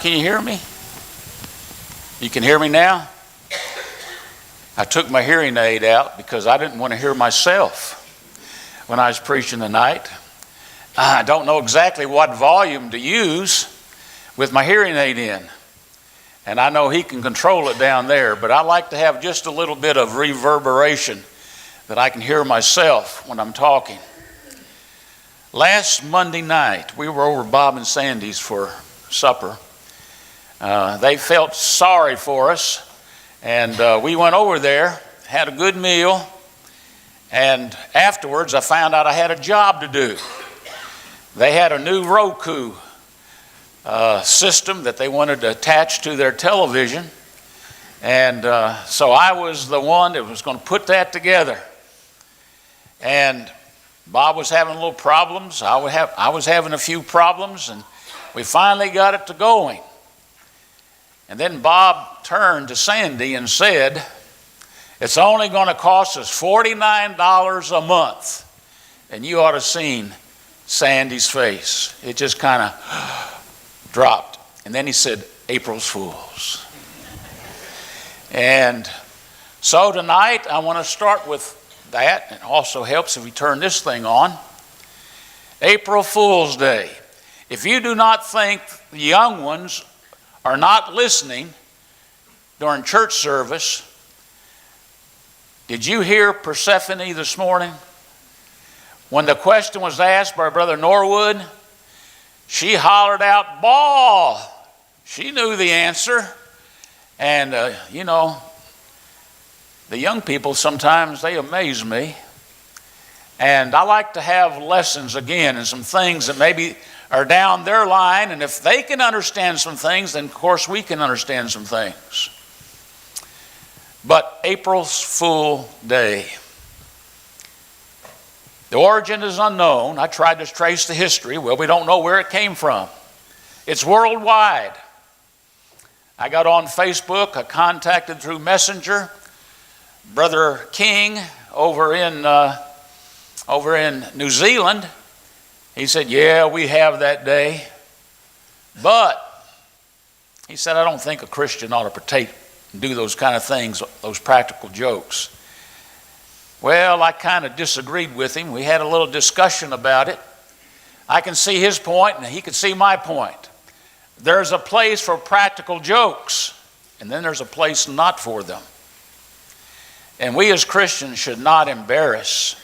Can you hear me? You can hear me now? I took my hearing aid out because I didn't want to hear myself when I was preaching tonight. I don't know exactly what volume to use with my hearing aid in. And I know he can control it down there, but I like to have just a little bit of reverberation that I can hear myself when I'm talking. Last Monday night, we were over Bob and Sandy's for supper. They felt sorry for us, and we went over there, had a good meal, and afterwards I found out I had a job to do. They had a new Roku system that they wanted to attach to their television, and so I was the one that was going to put that together. And Bob was having little problems. I was having a few problems, and we finally got it to going. And then Bob turned to Sandy and said, "It's only going to cost us $49 a month." And you ought to have seen Sandy's face. It just kind of dropped. And then he said, "April's Fools." And so tonight I want to start with that. It also helps if we turn this thing on. April Fool's Day. If you do not think the young ones are not listening during church service, did you hear Persephone this morning? When the question was asked by Brother Norwood, she hollered out, "Ball!" She knew the answer. And, the young people sometimes, they amaze me. And I like to have lessons again and some things that maybe are down their line. And if they can understand some things, then of course we can understand some things. But April's Fool Day. The origin is unknown. I tried to trace the history. Well, we don't know where it came from. It's worldwide. I got on Facebook. I contacted through Messenger Brother King over in New Zealand. He said, "Yeah, we have that day. But," he said, "I don't think a Christian ought to partake and do those kind of things, those practical jokes." Well, I kind of disagreed with him. We had a little discussion about it. I can see his point and he could see my point. There's a place for practical jokes, and then there's a place not for them. And we as Christians should not embarrass.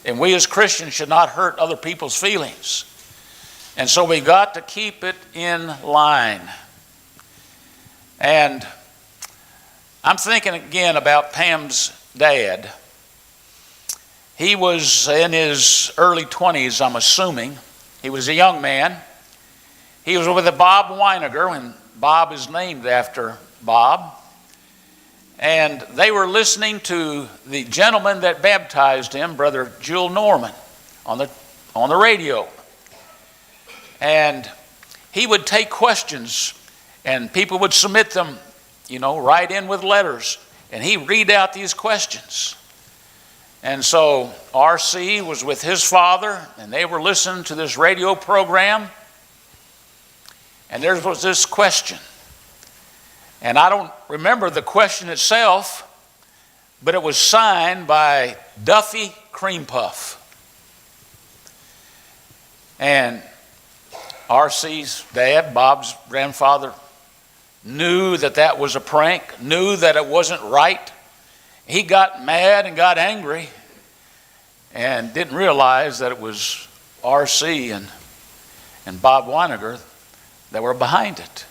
And we as Christians should not hurt other people's feelings. And so we got to keep it in line. And I'm thinking again about Pam's dad. He was in his early 20s, I'm assuming. He was a young man. He was with Bob Weiniger, and Bob is named after Bob. And they were listening to the gentleman that baptized him, Brother Jewel Norman, on the radio. And he would take questions, and people would submit them, write in with letters. And he'd read out these questions. And so R.C. was with his father, and they were listening to this radio program. And there was this question. And I don't remember the question itself, but it was signed by Duffy Cream Puff. And R.C.'s dad, Bob's grandfather, knew that was a prank, knew that it wasn't right. He got mad and got angry and didn't realize that it was R.C. and Bob Weiniger that were behind it.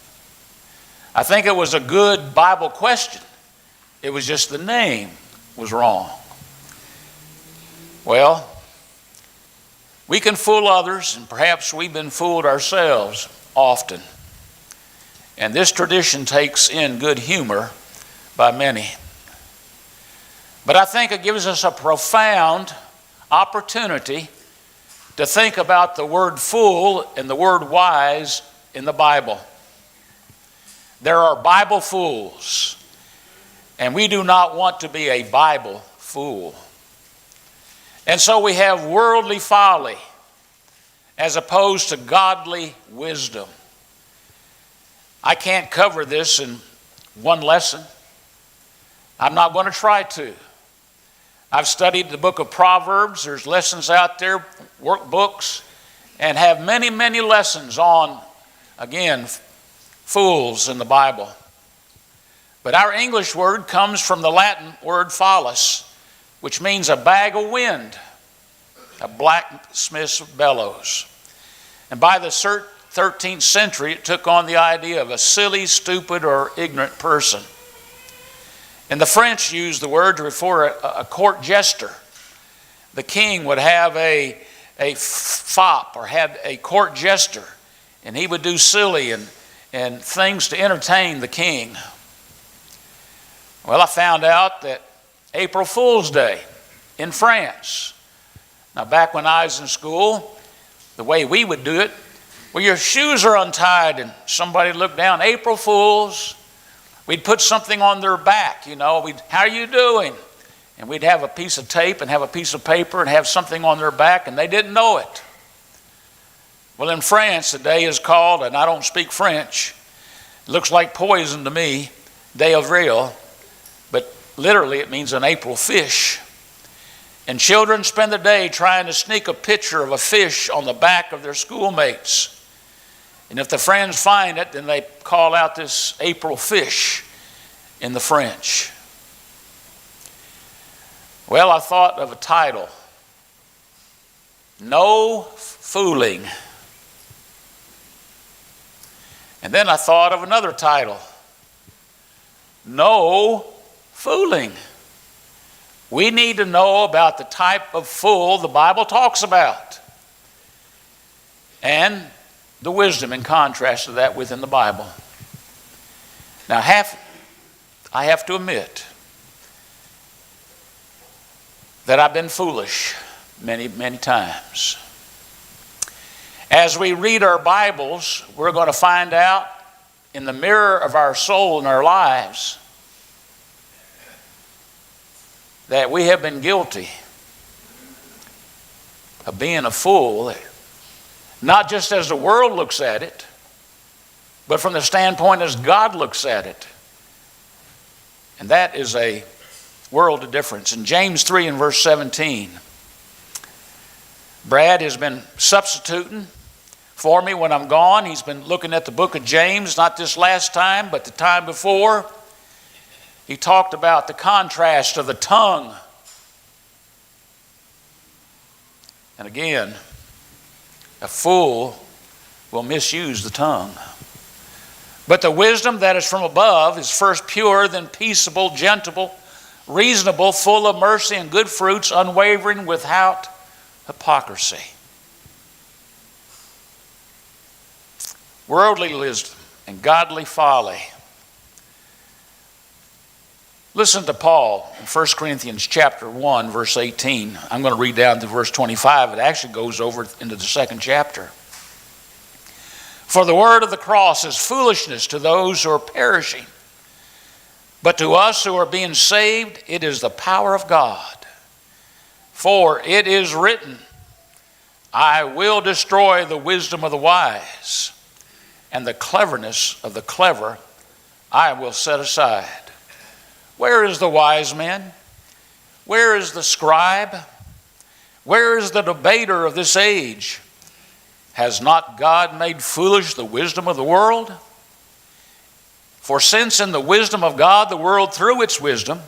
I think it was a good Bible question. It was just the name was wrong. Well, we can fool others, and perhaps we've been fooled ourselves often. And this tradition takes in good humor by many. But I think it gives us a profound opportunity to think about the word fool and the word wise in the Bible. There are Bible fools, and we do not want to be a Bible fool. And so we have worldly folly as opposed to godly wisdom. I can't cover this in one lesson. I'm not going to try to. I've studied the book of Proverbs. There's lessons out there, workbooks, and have many, many lessons on, again, fools in the Bible. But our English word comes from the Latin word phallus, which means a bag of wind, a blacksmith's bellows. And by the 13th century, it took on the idea of a silly, stupid, or ignorant person. And the French used the word to refer to a court jester. The king would have a fop or had a court jester, and he would do silly and things to entertain the king. Well, I found out that April Fool's Day in France. Now, back when I was in school, the way we would do it, well, your shoes are untied and somebody looked down, April Fools. We'd put something on their back, how are you doing? And we'd have a piece of tape and have a piece of paper and have something on their back, and they didn't know it. Well, in France, the day is called, and I don't speak French, it looks like poison to me, Day of Real, but literally it means an April fish. And children spend the day trying to sneak a picture of a fish on the back of their schoolmates. And if the friends find it, then they call out this April fish in the French. Well, I thought of a title. No Fooling. And then I thought of another title. No Fooling. We need to know about the type of fool the Bible talks about. And the wisdom in contrast to that within the Bible. Now, I have to admit that I've been foolish many, many times. As we read our Bibles, we're going to find out in the mirror of our soul and our lives that we have been guilty of being a fool, not just as the world looks at it, but from the standpoint as God looks at it. And that is a world of difference. In James 3 and verse 17, Brad has been substituting for me when I'm gone. He's been looking at the book of James, not this last time, but the time before. He talked about the contrast of the tongue. And again, a fool will misuse the tongue. But the wisdom that is from above is first pure, then peaceable, gentle, reasonable, full of mercy and good fruits, unwavering, without hypocrisy. Worldly wisdom and godly folly. Listen to Paul in 1 Corinthians chapter 1, verse 18. I'm going to read down to verse 25. It actually goes over into the second chapter. For the word of the cross is foolishness to those who are perishing. But to us who are being saved, it is the power of God. For it is written, I will destroy the wisdom of the wise, and the cleverness of the clever I will set aside. Where is the wise man? Where is the scribe? Where is the debater of this age? Has not God made foolish the wisdom of the world? For since in the wisdom of God, the world through its wisdom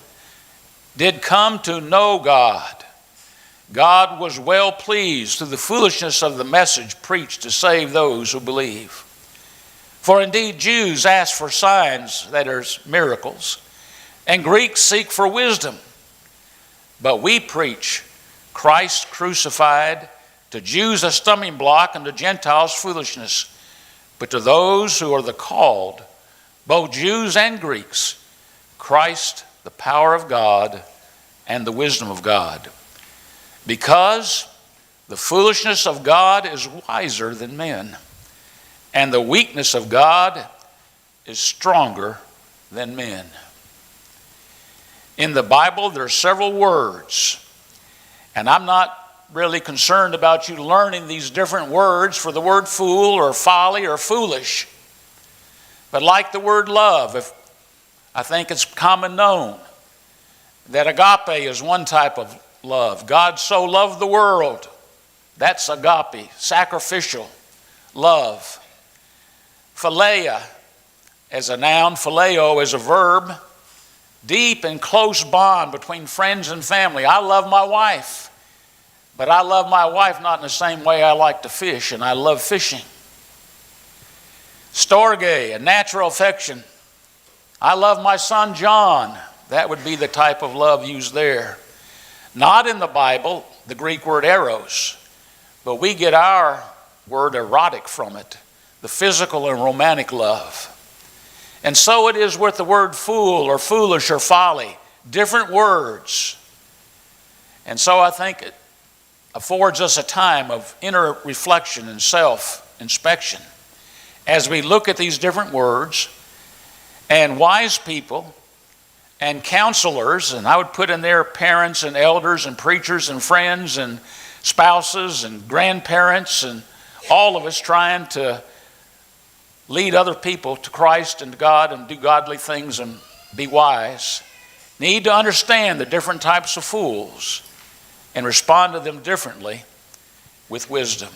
did come to know God, God was well pleased through the foolishness of the message preached to save those who believe. For indeed Jews ask for signs, that is, miracles, and Greeks seek for wisdom. But we preach Christ crucified, to Jews a stumbling block, and to Gentiles foolishness. But to those who are the called, both Jews and Greeks, Christ, the power of God and the wisdom of God. Because the foolishness of God is wiser than men, and the weakness of God is stronger than men. In the Bible, there are several words, and I'm not really concerned about you learning these different words for the word fool or folly or foolish. But like the word love, I think it's common known that agape is one type of love. God so loved the world. That's agape, sacrificial love. Philia as a noun, phileo as a verb, deep and close bond between friends and family. I love my wife, but I love my wife not in the same way I like to fish, and I love fishing. Storge, a natural affection. I love my son John. That would be the type of love used there. Not in the Bible, the Greek word eros, but we get our word erotic from it, the physical and romantic love. And so it is with the word fool or foolish or folly, different words. And so I think it affords us a time of inner reflection and self-inspection as we look at these different words. And wise people and counselors, and I would put in there parents and elders and preachers and friends and spouses and grandparents and all of us trying to lead other people to Christ and to God and do godly things and be wise, need to understand the different types of fools and respond to them differently with wisdom.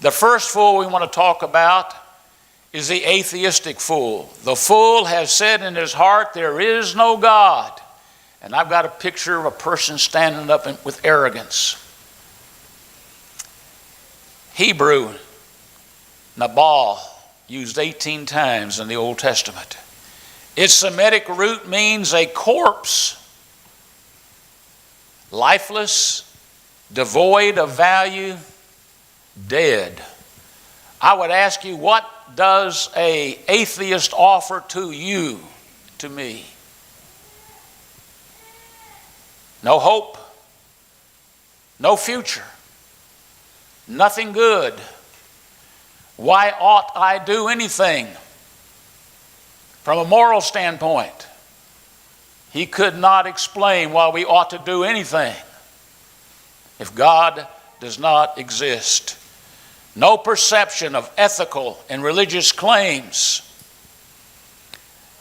The first fool we want to talk about is the atheistic fool. The fool has said in his heart, there is no God. And I've got a picture of a person standing up with arrogance. Hebrew, Nabal, used 18 times in the Old Testament. Its Semitic root means a corpse, lifeless, devoid of value, dead. I would ask you, what does an atheist offer to you, to me? No hope, no future, nothing good. Why ought I do anything? From a moral standpoint, he could not explain why we ought to do anything if God does not exist. No perception of ethical and religious claims.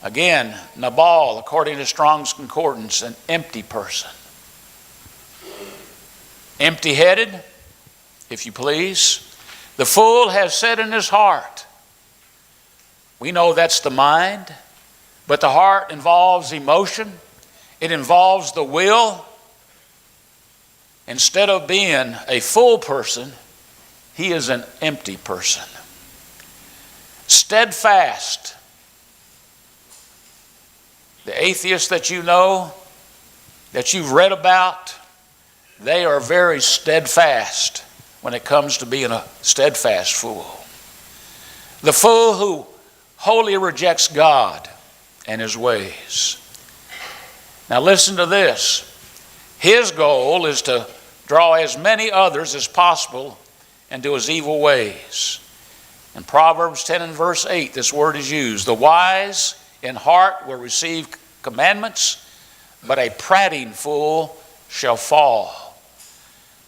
Again, Nabal, according to Strong's Concordance, an empty person. Empty-headed, if you please. The fool has said in his heart. We know that's the mind, but the heart involves emotion. It involves the will. Instead of being a full person, he is an empty person. Steadfast. The atheists that you know, that you've read about, they are very steadfast when it comes to being a steadfast fool. The fool who wholly rejects God and his ways. Now listen to this. His goal is to draw as many others as possible into his evil ways. In Proverbs 10 and verse 8, this word is used. The wise in heart will receive commandments, but a prating fool shall fall.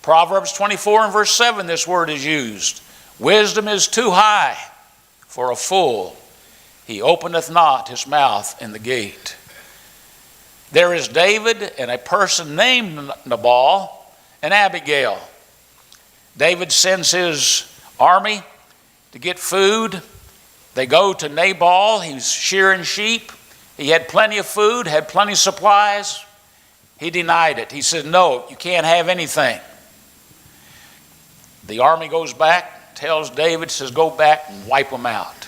Proverbs 24 and verse 7, this word is used. Wisdom is too high for a fool. He openeth not his mouth in the gate. There is David and a person named Nabal and Abigail. David sends his army to get food. They go to Nabal. He's shearing sheep. He had plenty of food, had plenty of supplies. He denied it. He said, no, you can't have anything. The army goes back, tells David, says, go back and wipe them out.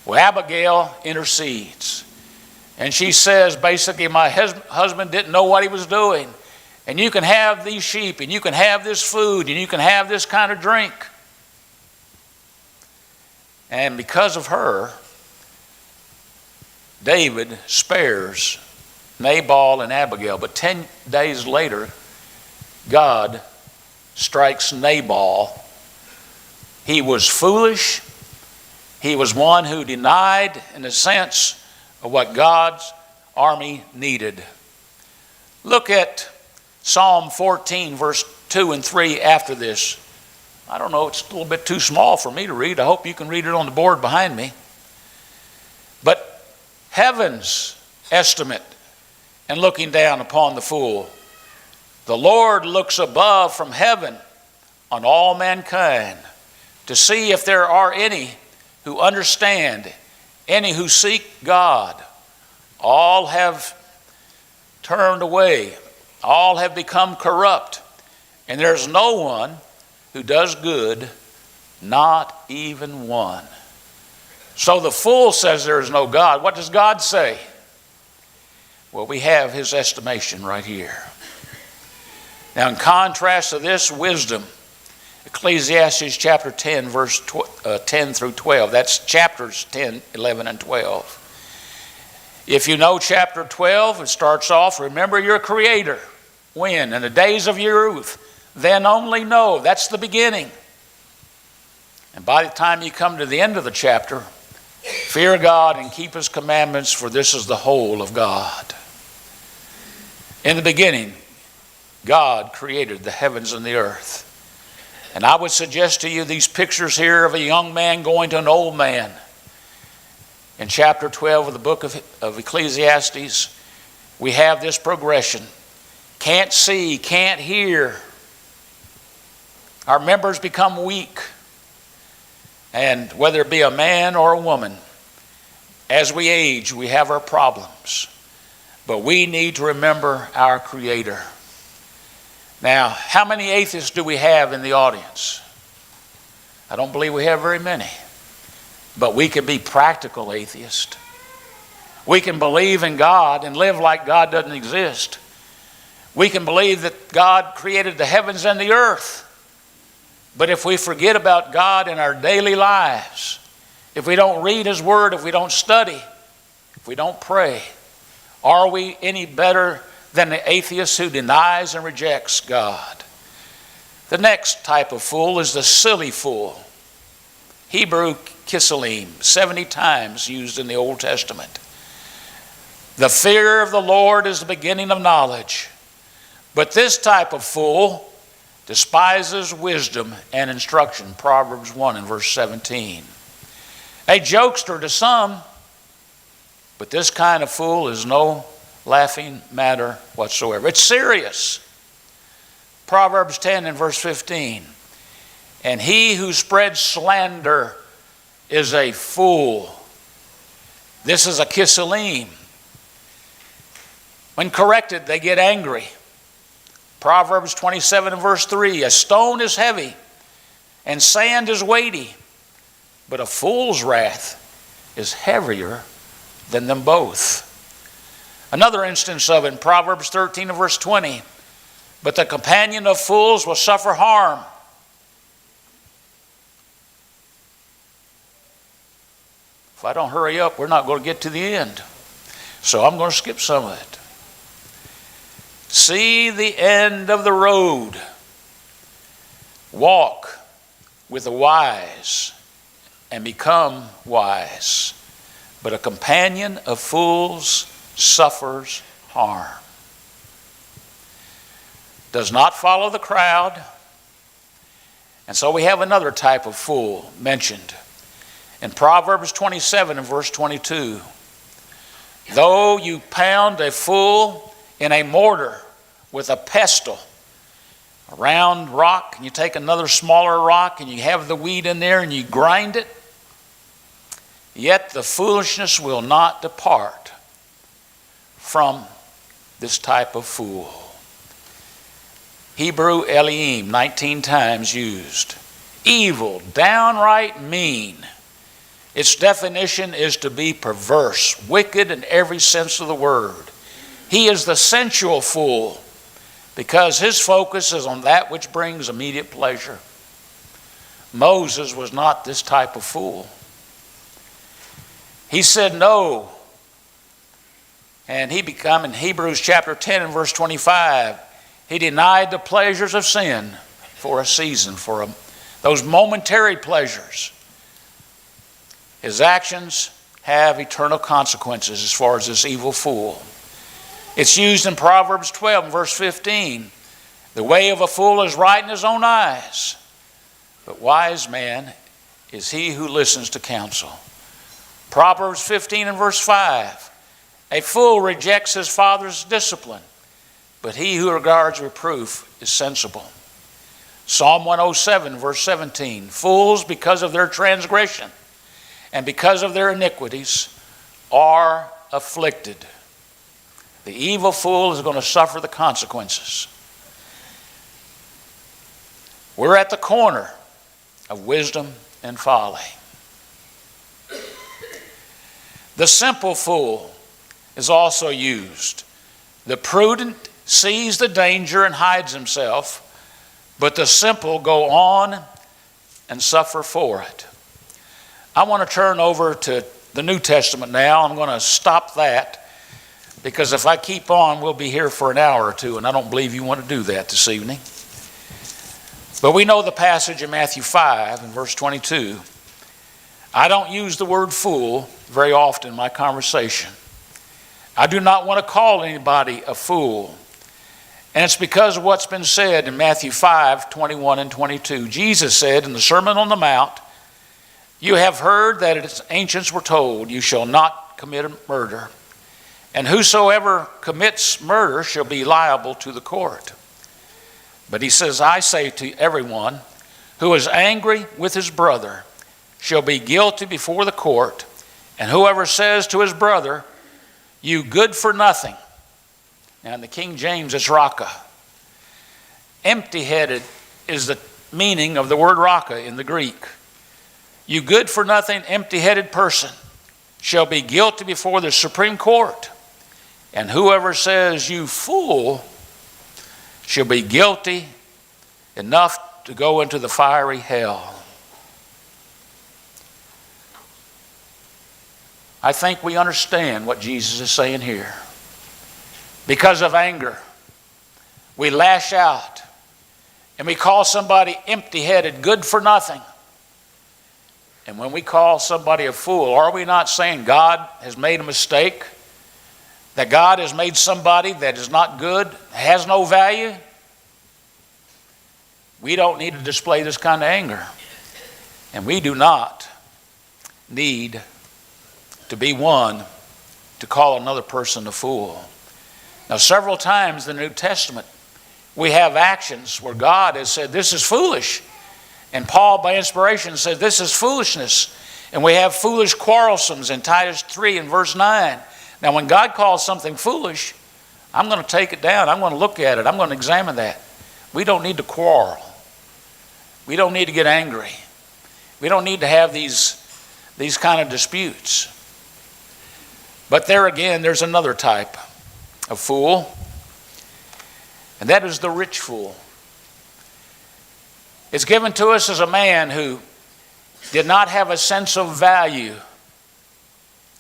Well, Abigail intercedes. And she says, basically, my husband didn't know what he was doing. And you can have these sheep, and you can have this food, and you can have this kind of drink. And because of her, David spares Nabal and Abigail. But 10 days later, God strikes Nabal. He was foolish. He was one who denied, in a sense, of what God's army needed. Look at Psalm 14, verse 2 and 3 after this. I don't know, it's a little bit too small for me to read. I hope you can read it on the board behind me. heaven's estimate and looking down upon the fool. The Lord looks above from heaven on all mankind to see if there are any who understand, any who seek God. All have turned away. All have become corrupt. And there's no one who does good, not even one. So the fool says there is no God. What does God say? Well, we have his estimation right here. Now, in contrast to this, wisdom. Ecclesiastes chapter 10, verse 10 through 12. That's chapters 10, 11, and 12. If you know chapter 12, it starts off, remember your Creator. When? In the days of your youth. Then only know. That's the beginning. And by the time you come to the end of the chapter, fear God and keep his commandments, for this is the whole of God. In the beginning, God created the heavens and the earth. And I would suggest to you these pictures here of a young man going to an old man. In chapter 12 of the book of Ecclesiastes, we have this progression. Can't see, can't hear. Our members become weak. And whether it be a man or a woman, as we age, we have our problems. But we need to remember our Creator. Now, how many atheists do we have in the audience? I don't believe we have very many. But we can be practical atheists. We can believe in God and live like God doesn't exist. We can believe that God created the heavens and the earth. But if we forget about God in our daily lives, if we don't read his word, if we don't study, if we don't pray, are we any better than the atheist who denies and rejects God? The next type of fool is the silly fool. Hebrew Kissalim, 70 times used in the Old Testament. The fear of the Lord is the beginning of knowledge. But this type of fool despises wisdom and instruction. Proverbs 1 and verse 17. A jokester to some, but this kind of fool is no laughing matter whatsoever. It's serious. Proverbs 10 and verse 15. And he who spreads slander is a fool. This is a Kissalim. When corrected, they get angry. Proverbs 27 and verse 3. A stone is heavy and sand is weighty, but a fool's wrath is heavier than them both. Another instance of it in Proverbs 13 and verse 20. But the companion of fools will suffer harm. If I don't hurry up, we're not going to get to the end. So I'm going to skip some of it. See the end of the road. Walk with the wise and become wise. But a companion of fools suffers harm. Does not follow the crowd. And so we have another type of fool mentioned in Proverbs 27 and verse 22. Though you pound a fool in a mortar with a pestle, a round rock, and you take another smaller rock and you have the wheat in there and you grind it, yet the foolishness will not depart from this type of fool. Hebrew Elohim, 19 times used. Evil, downright mean. Its definition is to be perverse, wicked in every sense of the word. He is the sensual fool because his focus is on that which brings immediate pleasure. Moses was not this type of fool. He said no. And he became, in Hebrews chapter 10 and verse 25, he denied the pleasures of sin for a season, those momentary pleasures. His actions have eternal consequences as far as this evil fool. It's used in Proverbs 12 and verse 15. The way of a fool is right in his own eyes, but wise man is he who listens to counsel. Proverbs 15 and verse 5. A fool rejects his father's discipline, but he who regards reproof is sensible. Psalm 107, verse 17. Fools, because of their transgression and because of their iniquities, are afflicted. The evil fool is going to suffer the consequences. We're at the corner of wisdom and folly. The simple fool is also used. The prudent sees the danger and hides himself, but the simple go on and suffer for it. I want to turn over to the New Testament now. I'm going to stop that because if I keep on, we'll be here for an hour or two, and I don't believe you want to do that this evening. But we know the passage in Matthew 5 and verse 22. I don't use the word fool very often in my conversation. I do not want to call anybody a fool. And it's because of what's been said in Matthew 5, 21 and 22. Jesus said in the Sermon on the Mount, you have heard that its ancients were told, you shall not commit murder. And whosoever commits murder shall be liable to the court. But he says, I say to everyone who is angry with his brother shall be guilty before the court. And whoever says to his brother, you good for nothing. Now in the King James, it's raka. Empty-headed is the meaning of the word raka in the Greek. You good for nothing, empty-headed person shall be guilty before the Supreme Court. And whoever says you fool shall be guilty enough to go into the fiery hell. I think we understand what Jesus is saying here. Because of anger, we lash out and we call somebody empty-headed, good for nothing. And when we call somebody a fool, are we not saying God has made a mistake? That God has made somebody that is not good, has no value? We don't need to display this kind of anger. And we do not need to be one to call another person a fool. Now, several times in the New Testament, we have actions where God has said, this is foolish. And Paul, by inspiration, said, this is foolishness. And we have foolish quarrelsomes in Titus 3 and verse 9. Now, when God calls something foolish, I'm going to take it down. I'm going to look at it. I'm going to examine that. We don't need to quarrel. We don't need to get angry. We don't need to have these kind of disputes. But there again, there's another type of fool, and that is the rich fool. It's given to us as a man who did not have a sense of value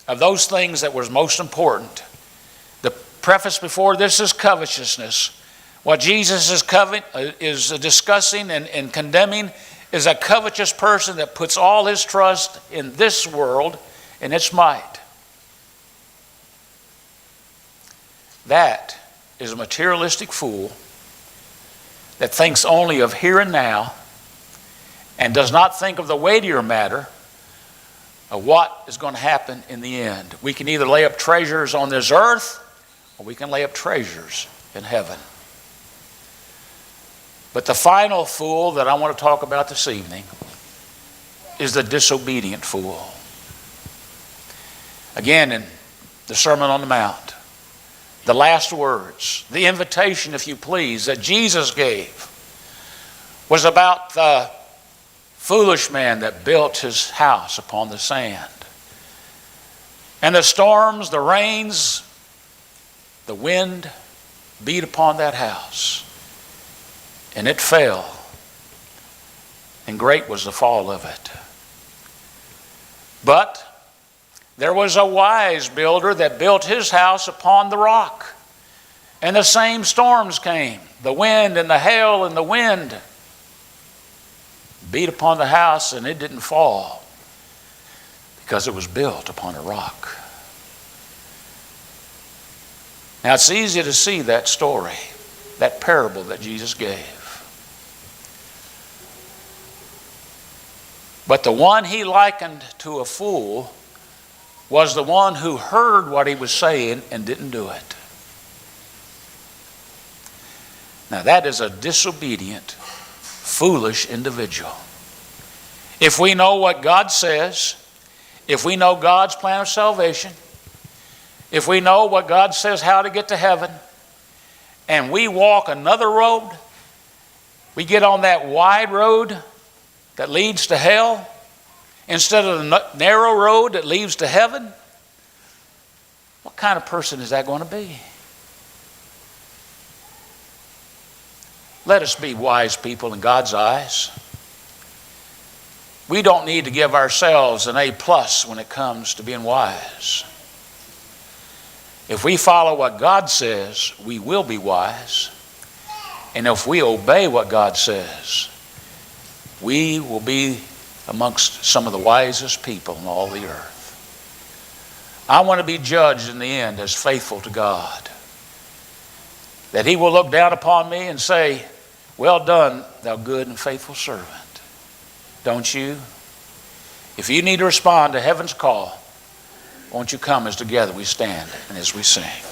of those things that was most important. The preface before this is covetousness. What Jesus is discussing and condemning is a covetous person that puts all his trust in this world and its might. That is a materialistic fool that thinks only of here and now and does not think of the weightier matter of what is going to happen in the end. We can either lay up treasures on this earth or we can lay up treasures in heaven. But the final fool that I want to talk about this evening is the disobedient fool. Again, in the Sermon on the Mount, the last words, the invitation, if you please, that Jesus gave was about the foolish man that built his house upon the sand. And the storms, the rains, the wind beat upon that house. And it fell. And great was the fall of it. But there was a wise builder that built his house upon the rock. And the same storms came. The wind and the hail and the wind beat upon the house, and it didn't fall because it was built upon a rock. Now it's easy to see that story, that parable that Jesus gave. But the one he likened to a fool was the one who heard what he was saying and didn't do it. Now that is a disobedient, foolish individual. If we know what God says, if we know God's plan of salvation, if we know what God says how to get to heaven, and we walk another road, we get on that wide road that leads to hell instead of the narrow road that leads to heaven, what kind of person is that going to be? Let us be wise people in God's eyes. We don't need to give ourselves an A+ when it comes to being wise. If we follow what God says, we will be wise. And if we obey what God says, we will be amongst some of the wisest people in all the earth. I want to be judged in the end as faithful to God. That He will look down upon me and say, "Well done, thou good and faithful servant." Don't you? If you need to respond to heaven's call, won't you come as together we stand and as we sing?